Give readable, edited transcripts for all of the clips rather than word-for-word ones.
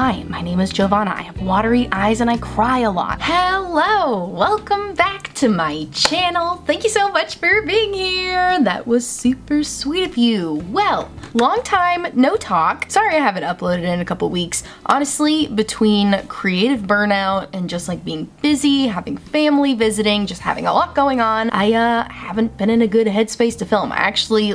Hi, my name is Giovanna. I have watery eyes and I cry a lot. Hello, welcome back to my channel. Thank you so much for being here. That was super sweet of you. Well, long time no talk. Sorry I haven't uploaded in a couple weeks. Honestly, between creative burnout and just like being busy, having family visiting, just having a lot going on, I haven't been in a good headspace to film. I actually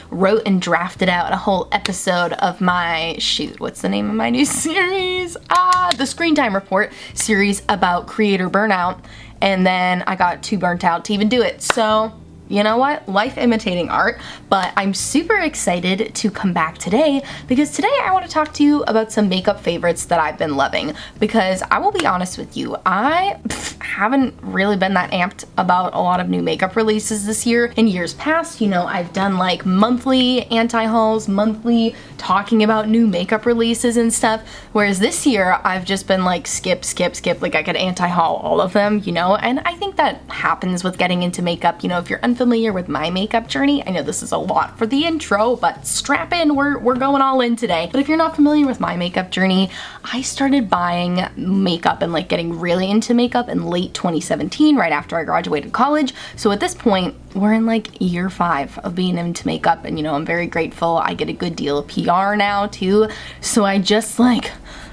wrote and drafted out a whole episode of my, what's the name of my new series? The Screen Time Report series about creator burnout, and then I got too burnt out to even do it. So you know what? Life imitating art, but I'm super excited to come back today because today I want to talk to you about some makeup favorites that I've been loving, because I will be honest with you, I haven't really been that amped about a lot of new makeup releases this year. In years past, you know, I've done like monthly anti-hauls, monthly talking about new makeup releases and stuff, whereas this year I've just been like skip, like I could anti-haul all of them, you know, and I think that happens with getting into makeup. You know, if you're unfamiliar with my makeup journey, I know this is a lot for the intro, but strap in, we're going all in today. But if you're not familiar with my makeup journey, I started buying makeup and like getting really into makeup in late 2017, right after I graduated college. So at this point, we're in like year 5 of being into makeup, and you know, I'm very grateful. I get a good deal of PR now too. So I just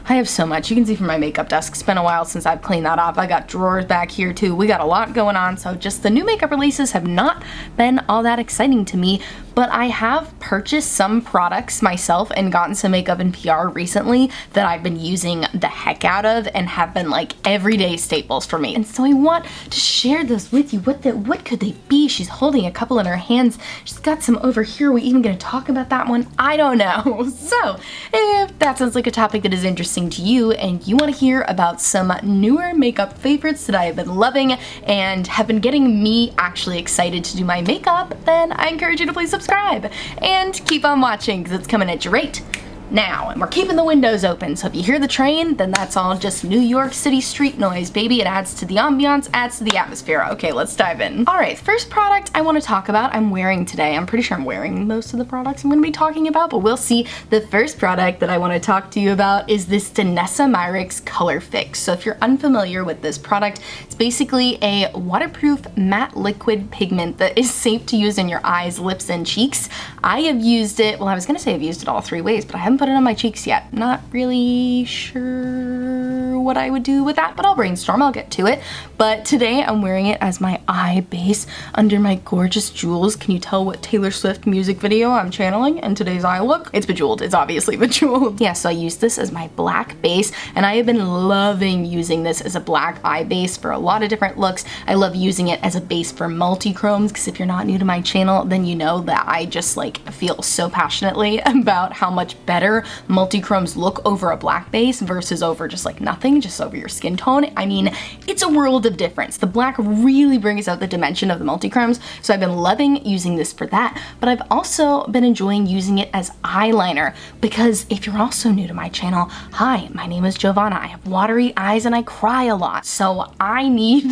I have so much. You can see from my makeup desk, it's been a while since I've cleaned that off. I got drawers back here too. We got a lot going on, so just the new makeup releases have not been all that exciting to me, but I have purchased some products myself and gotten some makeup and PR recently that I've been using the heck out of and have been like everyday staples for me. And so I want to share those with you. What could they be? She's holding a couple in her hands. She's got some over here. Are we even gonna talk about that one? I don't know. So if that sounds like a topic that is interesting to you and you want to hear about some newer makeup favorites that I have been loving and have been getting me actually excited to do my makeup, then I encourage you to please subscribe and keep on watching because it's coming at your rate now, and we're keeping the windows open, so if you hear the train, then that's all just New York City street noise, baby. It adds to the ambiance, adds to the atmosphere. Okay, let's dive in. All right, first product I want to talk about, I'm wearing today. I'm pretty sure I'm wearing most of the products I'm going to be talking about, but we'll see. The first product that I want to talk to you about is this Danessa Myricks Color Fix. So if you're unfamiliar with this product, it's basically a waterproof matte liquid pigment that is safe to use in your eyes, lips, and cheeks. I have used it, well, I was going to say I've used it all 3 ways, but I haven't put it on my cheeks yet. Not really sure what I would do with that, but I'll brainstorm, I'll get to it. But today I'm wearing it as my eye base under my gorgeous jewels. Can you tell what Taylor Swift music video I'm channeling in today's eye look? It's Bejeweled, it's obviously Bejeweled. Yeah, so I use this as my black base, and I have been loving using this as a black eye base for a lot of different looks. I love using it as a base for multi-chromes, because if you're not new to my channel, then you know that I just feel so passionately about how much better multi-chromes look over a black base versus over just nothing, just over your skin tone. I mean, it's a world of difference. The black really brings out the dimension of the multi-chromes, so I've been loving using this for that, but I've also been enjoying using it as eyeliner, because if you're also new to my channel, hi, my name is Giovanna. I have watery eyes and I cry a lot, so I need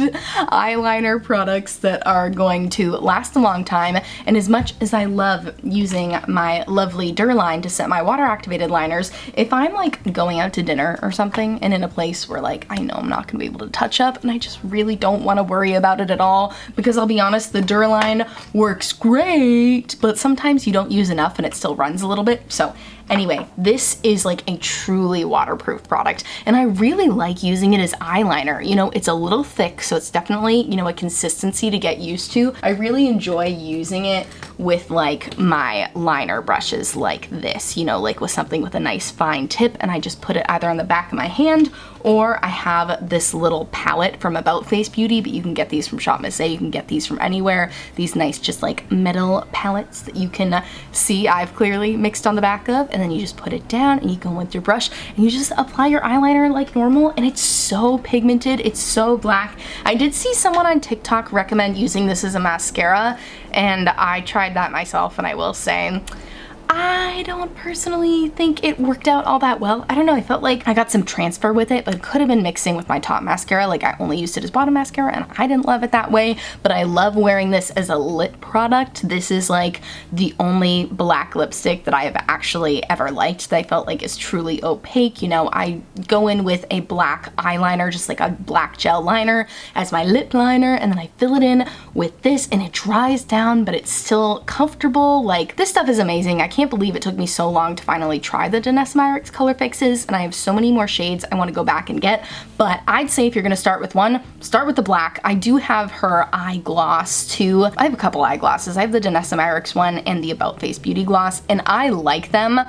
eyeliner products that are going to last a long time. And as much as I love using my lovely Durline to set my water activated liners, if I'm going out to dinner or something and in a place where I know I'm not gonna be able to touch up and I just really don't want to worry about it at all, because I'll be honest, the Durline works great, but sometimes you don't use enough and it still runs a little bit. So anyway, this is a truly waterproof product, and I really like using it as eyeliner. You know, it's a little thick, so it's definitely, you know, a consistency to get used to. I really enjoy using it with my liner brushes like this, you know, with something with a nice fine tip, and I just put it either on the back of my hand, or I have this little palette from About Face Beauty, but you can get these from Shop Miss A, you can get these from anywhere. These nice just metal palettes that you can see I've clearly mixed on the back of, and then you just put it down and you go in with your brush and you just apply your eyeliner like normal, and it's so pigmented, it's so black. I did see someone on TikTok recommend using this as a mascara, and I tried that myself, and I will say, I don't personally think it worked out all that well. I don't know, I felt like I got some transfer with it, but it could have been mixing with my top mascara. Like I only used it as bottom mascara and I didn't love it that way, but I love wearing this as a lip product. This is like the only black lipstick that I have actually ever liked that I felt like is truly opaque. You know, I go in with a black eyeliner, just like a black gel liner as my lip liner, and then I fill it in with this and it dries down, but it's still comfortable. Like, this stuff is amazing. I can't believe it took me so long to finally try the Danessa Myricks color fixes, and I have so many more shades I want to go back and get, but I'd say if you're going to start with one, start with the black. I do have her eye gloss too. I have a couple eye glosses. I have the Danessa Myricks one and the About Face Beauty gloss, and I like them,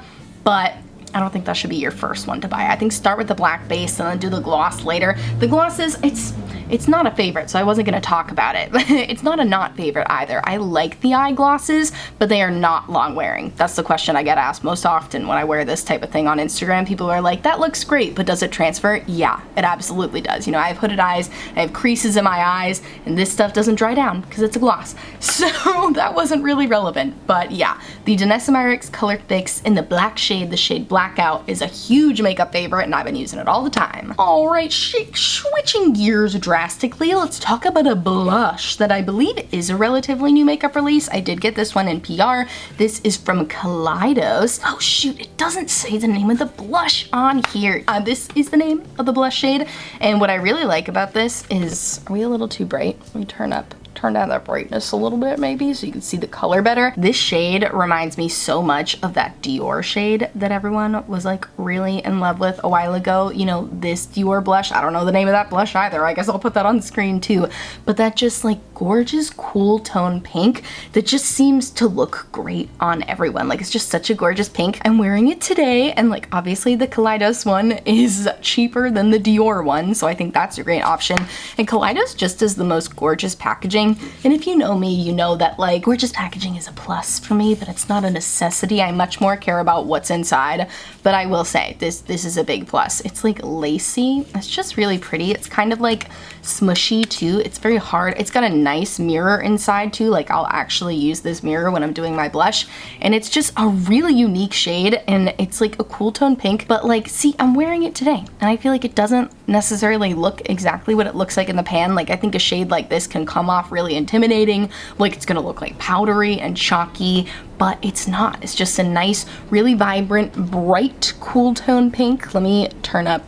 but I don't think that should be your first one to buy. I think start with the black base and then do the gloss later. The glosses, it's not a favorite, so I wasn't gonna talk about it. It's not a not favorite either. I like the eye glosses, but they are not long wearing. That's the question I get asked most often when I wear this type of thing on Instagram. People are like, that looks great, but does it transfer? Yeah, it absolutely does. You know, I have hooded eyes, I have creases in my eyes, and this stuff doesn't dry down because it's a gloss. So that wasn't really relevant, but yeah. The Danessa Myricks Color Fix in the black shade, the shade Blackout, is a huge makeup favorite, and I've been using it all the time. All right, switching gears drastically, let's talk about a blush that I believe is a relatively new makeup release. I did get this one in PR. This is from Kaleidos. Oh shoot, it doesn't say the name of the blush on here. This is the name of the blush shade, and what I really like about this is, are we a little too bright? Let me turn down that brightness a little bit maybe so you can see the color better. This shade reminds me so much of that Dior shade that everyone was like really in love with a while ago. You know, this Dior blush, I don't know the name of that blush either. I guess I'll put that on the screen too. But that just like gorgeous cool tone pink that just seems to look great on everyone. Like, it's just such a gorgeous pink. I'm wearing it today, and like obviously the Kaleidos one is cheaper than the Dior one, so I think that's a great option. And Kaleidos just does the most gorgeous packaging. And if you know me, you know that like gorgeous packaging is a plus for me, but it's not a necessity. I much more care about what's inside. But I will say this is a big plus. It's like lacy. It's just really pretty. It's kind of like smushy too. It's very hard. It's got a nice mirror inside too. Like, I'll actually use this mirror when I'm doing my blush, and it's just a really unique shade, and it's like a cool tone pink. But like, see, I'm wearing it today and I feel like it doesn't necessarily look exactly what it looks like in the pan. Like, I think a shade like this can come off really intimidating, like it's gonna look like powdery and chalky, but it's not. It's just a nice, really vibrant, bright, cool tone pink. Let me turn up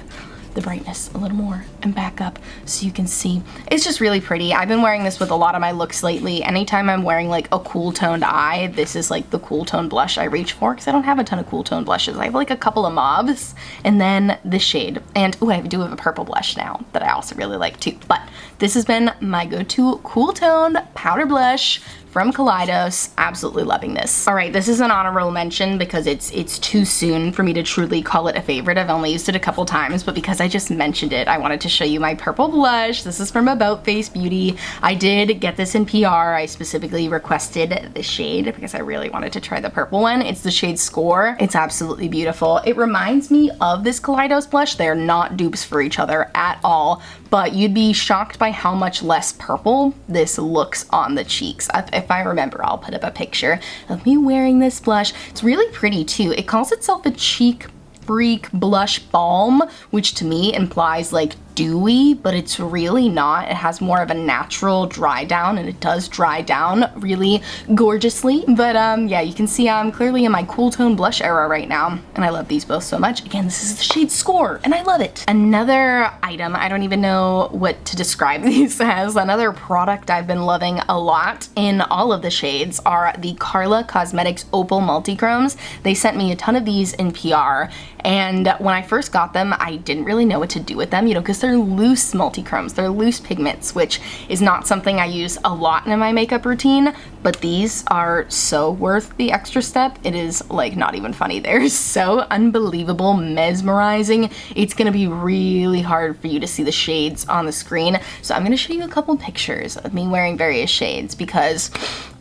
the brightness a little more and back up so you can see. It's just really pretty. I've been wearing this with a lot of my looks lately. Anytime I'm wearing like a cool toned eye, this is like the cool tone blush I reach for, because I don't have a ton of cool tone blushes. I have like a couple of mauves and then this shade. And oh, I do have a purple blush now that I also really like too. But this has been my go-to cool tone powder blush from Kaleidos. Absolutely loving this. All right, this is an honorable mention because it's too soon for me to truly call it a favorite. I've only used it a couple times, but because I just mentioned it, I wanted to show you my purple blush. This is from About Face Beauty. I did get this in PR. I specifically requested the shade because I really wanted to try the purple one. It's the shade Score. It's absolutely beautiful. It reminds me of this Kaleidos blush. They're not dupes for each other at all, but you'd be shocked by how much less purple this looks on the cheeks. If I remember, I'll put up a picture of me wearing this blush. It's really pretty too. It calls itself a cheek freak blush balm, which to me implies like dewy, but it's really not. It has more of a natural dry down, and it does dry down really gorgeously. But yeah, you can see I'm clearly in my cool tone blush era right now, and I love these both so much. Again, this is the shade Score, and I love it. Another item, I don't even know what to describe these as, another product I've been loving a lot in all of the shades are the Carla Cosmetics Opal Multichromes. They sent me a ton of these in PR, and when I first got them, I didn't really know what to do with them, you know, because they're loose multichromes, they're loose pigments, which is not something I use a lot in my makeup routine, but these are so worth the extra step. It is like not even funny. They're so unbelievable, mesmerizing. It's gonna be really hard for you to see the shades on the screen, so I'm gonna show you a couple pictures of me wearing various shades because,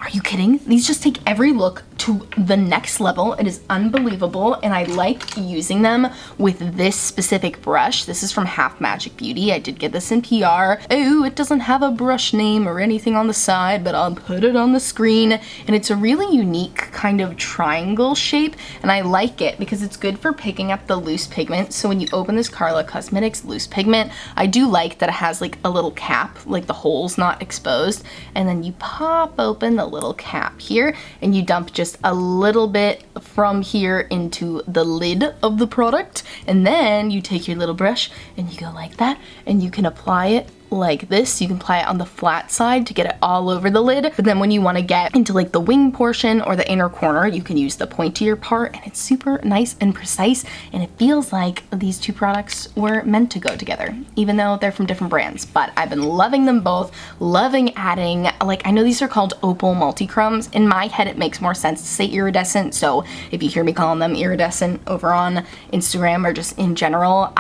are you kidding? These just take every look to the next level. It is unbelievable, and I like using them with this specific brush. This is from Half Magic Beauty. I did get this in PR. Oh, it doesn't have a brush name or anything on the side, but I'll put it on the screen, and it's a really unique kind of triangle shape, and I like it because it's good for picking up the loose pigment. So when you open this Carla Cosmetics loose pigment, I do like that it has like a little cap, like the hole's not exposed, and then you pop open the little cap here and you dump just a little bit from here into the lid of the product, and then you take your little brush and you go like that, and you can apply it like this. You can apply it on the flat side to get it all over the lid, but then when you want to get into like the wing portion or the inner corner, you can use the pointier part, and it's super nice and precise, and it feels like these two products were meant to go together, even though they're from different brands. But I've been loving them both, loving adding, like, I know these are called Opal multi-chromes. In my head it makes more sense to say iridescent, so if you hear me calling them iridescent over on Instagram or just in general,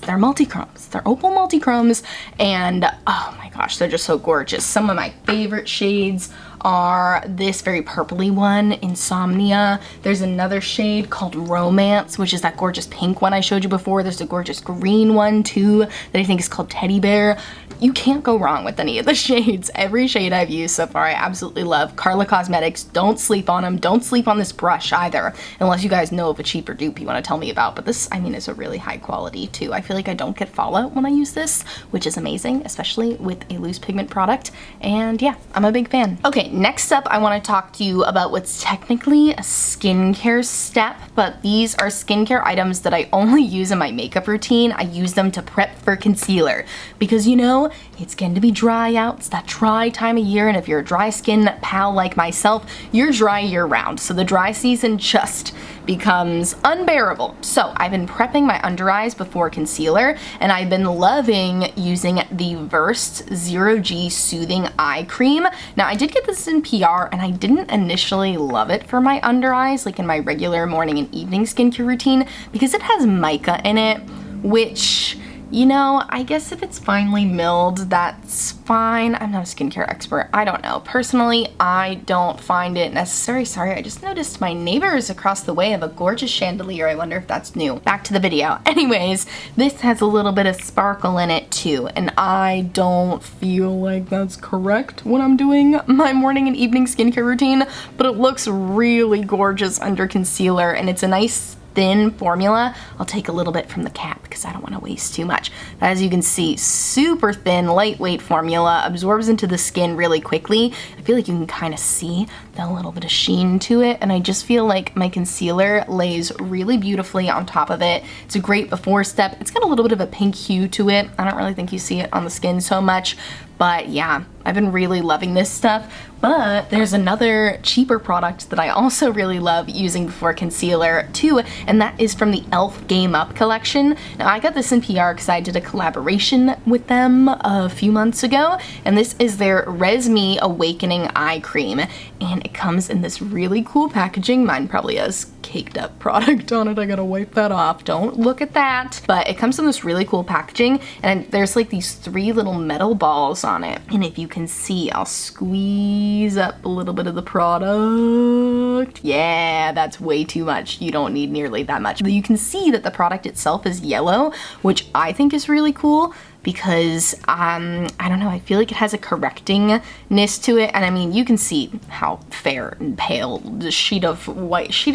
they're multi-chromes. They're Opal multi-chromes, and oh my gosh, they're just so gorgeous. Some of my favorite shades are this very purpley one, Insomnia. There's another shade called Romance, which is that gorgeous pink one I showed you before. There's a gorgeous green one too that I think is called Teddy Bear. You can't go wrong with any of the shades. Every shade I've used so far I absolutely love. Carla Cosmetics, don't sleep on them. Don't sleep on this brush either, unless you guys know of a cheaper dupe you want to tell me about. But this, I mean, is a really high quality too. I feel like I don't get fallout when I use this, which is amazing, especially with a loose pigment product. And yeah, I'm a big fan. Okay, next up I want to talk to you about what's technically a skincare step, but these are skincare items that I only use in my makeup routine. I use them to prep for concealer because, you know, it's getting to be dry out. It's that dry time of year, and if you're a dry skin pal like myself, you're dry year round, so the dry season just becomes unbearable. So I've been prepping my under eyes before concealer, and I've been loving using the Versed Zero G Soothing Eye Cream. Now I did get this in PR, and I didn't initially love it for my under eyes, like in my regular morning and evening skincare routine, because it has mica in it, which, you know, I guess if it's finely milled, that's fine. I'm not a skincare expert. I don't know. Personally, I don't find it necessary. Sorry, I just noticed my neighbors across the way have a gorgeous chandelier. I wonder if that's new. Back to the video. Anyways, this has a little bit of sparkle in it too, and I don't feel like that's correct when I'm doing my morning and evening skincare routine, but it looks really gorgeous under concealer, and it's a nice thin formula. I'll take a little bit from the cap because I don't want to waste too much. As you can see, super thin, lightweight formula, absorbs into the skin really quickly. I feel like you can kind of see that little bit of sheen to it, and I just feel like my concealer lays really beautifully on top of it. It's a great before step. It's got a little bit of a pink hue to it. I don't really think you see it on the skin so much, but yeah, I've been really loving this stuff. But there's another cheaper product that I also really love using before concealer too, and that is from the e.l.f. Game Up collection. Now I got this in PR because I did a collaboration with them a few months ago, and this is their Res Me Awakening Eye Cream, and it comes in this really cool packaging. Mine probably has caked up product on it. I gotta wipe that off. Don't look at that. But it comes in this really cool packaging, and there's like these 3 little metal balls on it. And if you can see, I'll squeeze up a little bit of the product. Yeah, that's way too much. You don't need nearly that much. But you can see that the product itself is yellow, which I think is really cool, because I don't know, I feel like it has a correctingness to it. And I mean, you can see how fair and pale the sheet of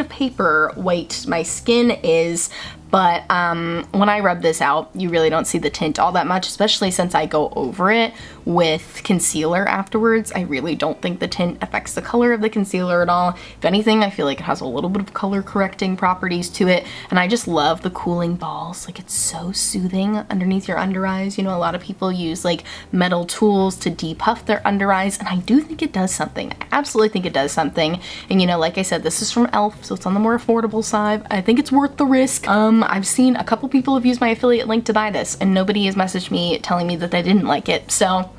paper white my skin is, but when I rub this out, you really don't see the tint all that much, especially since I go over it with concealer afterwards. I really don't think the tint affects the color of the concealer at all. If anything, I feel like it has a little bit of color correcting properties to it, and I just love the cooling balls. Like, it's so soothing underneath your under eyes. You know, a lot of people use like metal tools to depuff their under eyes, and I do think it does something. I absolutely think it does something. And you know, like I said, this is from e.l.f., so it's on the more affordable side. I think it's worth the risk. I've seen a couple people have used my affiliate link to buy this, and nobody has messaged me telling me that they didn't like it, so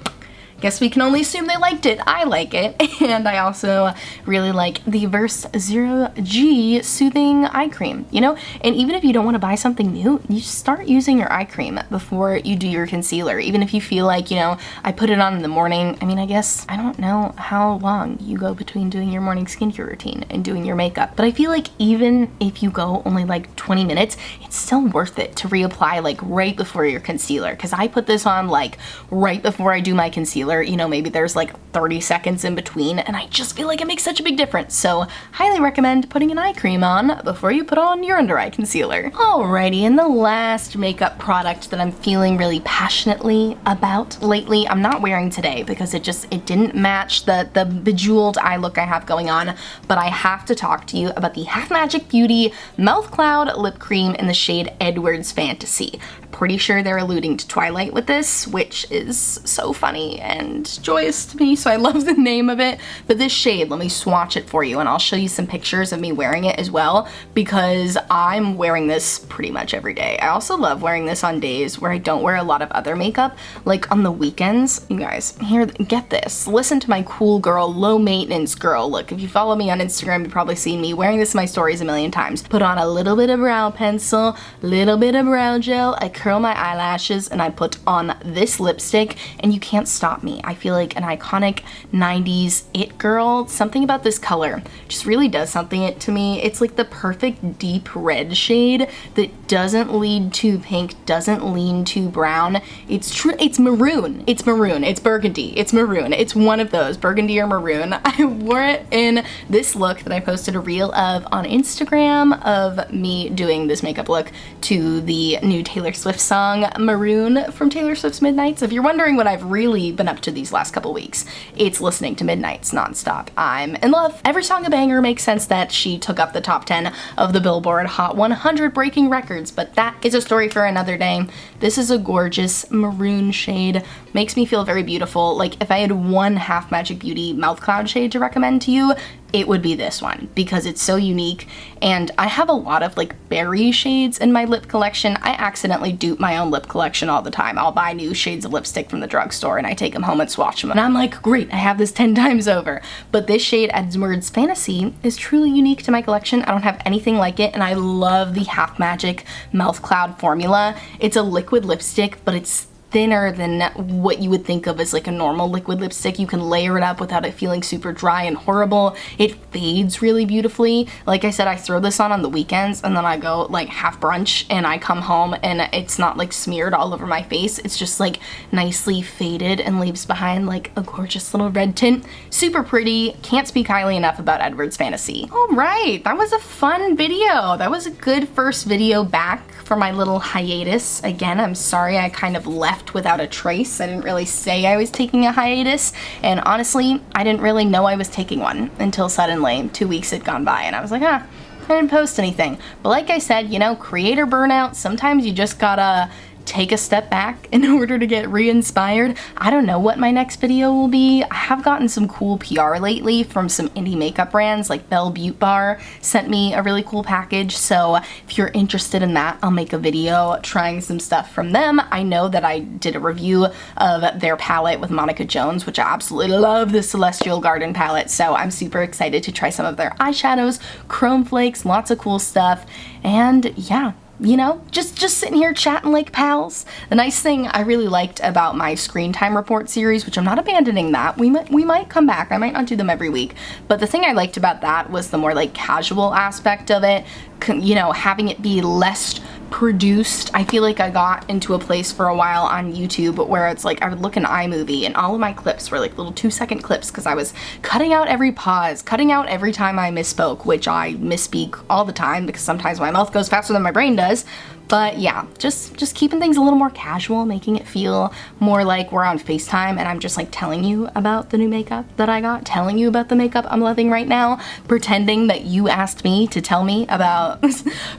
guess we can only assume they liked it. I like it. And I also really like the Versed Zero G Soothing Eye Cream, you know? And even if you don't want to buy something new, you start using your eye cream before you do your concealer. Even if you feel like, you know, I put it on in the morning. I mean, I guess, I don't know how long you go between doing your morning skincare routine and doing your makeup, but I feel like even if you go only like 20 minutes, it's still worth it to reapply like right before your concealer, because I put this on like right before I do my concealer, concealer, you know, maybe there's like 30 seconds in between, and I just feel like it makes such a big difference. So highly recommend putting an eye cream on before you put on your under eye concealer. Alrighty, and the last makeup product that I'm feeling really passionately about lately, I'm not wearing today because it didn't match the bejeweled eye look I have going on, but I have to talk to you about the Half Magic Beauty Mouth Cloud Lip Cream in the shade Edward's Fantasy. Pretty sure they're alluding to Twilight with this, which is so funny and joyous to me, so I love the name of it. But this shade, let me swatch it for you, and I'll show you some pictures of me wearing it as well, because I'm wearing this pretty much every day. I also love wearing this on days where I don't wear a lot of other makeup, like on the weekends. You guys, here, get this. Listen to my cool girl, low maintenance girl look. If you follow me on Instagram, you've probably seen me wearing this in my stories a million times. Put on a little bit of brow pencil, little bit of brow gel, I curl my eyelashes, and I put on this lipstick, and you can't stop me. I feel like an iconic 90s it girl. Something about this color just really does something to me. It's like the perfect deep red shade that doesn't lean too pink, doesn't lean too brown. It's maroon. It's maroon. It's burgundy. It's maroon. It's one of those, burgundy or maroon. I wore it in this look that I posted a reel of on Instagram of me doing this makeup look to the new Taylor Swift song Maroon from Taylor Swift's Midnights. If you're wondering what I've really been up to these last couple weeks, it's listening to Midnights nonstop. I'm in love. Every song a banger. Makes sense that she took up the top 10 of the Billboard Hot 100, breaking records, but that is a story for another day. This is a gorgeous maroon shade. Makes me feel very beautiful. Like, if I had one Half Magic Beauty Mouth Cloud shade to recommend to you, it would be this one because it's so unique. And I have a lot of like berry shades in my lip collection. I accidentally dupe my own lip collection all the time. I'll buy new shades of lipstick from the drugstore and I take them home and swatch them. And I'm like, great, I have this 10 times over. But this shade, Edward's Fantasy, is truly unique to my collection. I don't have anything like it, and I love the Half Magic Mouth Cloud formula. It's a liquid lipstick, but it's thinner than what you would think of as like a normal liquid lipstick. You can layer it up without it feeling super dry and horrible. It fades really beautifully. Like I said, I throw this on the weekends, and then I go like half brunch and I come home and it's not like smeared all over my face. It's just like nicely faded and leaves behind like a gorgeous little red tint. Super pretty. Can't speak highly enough about Edward's Fantasy. All right, that was a fun video. That was a good first video back for my little hiatus. Again, I'm sorry I kind of left without a trace. I didn't really say I was taking a hiatus, and honestly, I didn't really know I was taking one until suddenly 2 weeks had gone by and I was like, I didn't post anything. But like I said, you know, creator burnout, sometimes you just gotta take a step back in order to get re-inspired. I don't know what my next video will be. I have gotten some cool PR lately from some indie makeup brands, like Belle Beauty Bar sent me a really cool package, so if you're interested in that, I'll make a video trying some stuff from them. I know that I did a review of their palette with Monica Jones, which I absolutely love, the Celestial Garden palette, so I'm super excited to try some of their eyeshadows, chrome flakes, lots of cool stuff, and yeah, you know, just sitting here chatting like pals. The nice thing I really liked about my screen time report series, which I'm not abandoning that, we might come back, I might not do them every week, but the thing I liked about that was the more like casual aspect of it, you know, having it be less produced. I feel like I got into a place for a while on YouTube where it's like I would look in iMovie and all of my clips were like little 2-second clips because I was cutting out every pause, cutting out every time I misspoke, which I misspeak all the time because sometimes my mouth goes faster than my brain does. But yeah, just keeping things a little more casual, making it feel more like we're on FaceTime and I'm just like telling you about the new makeup that I got, telling you about the makeup I'm loving right now, pretending that you asked me to tell me about,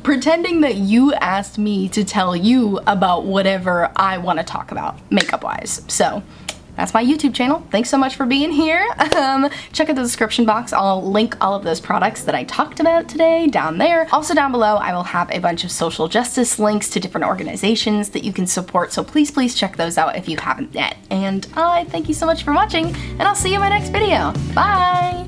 pretending that you asked me to tell you about whatever I want to talk about makeup-wise. So that's my YouTube channel. Thanks so much for being here. Check out the description box. I'll link all of those products that I talked about today down there. Also down below, I will have a bunch of social justice links to different organizations that you can support. So please check those out if you haven't yet. And I thank you so much for watching, and I'll see you in my next video. Bye!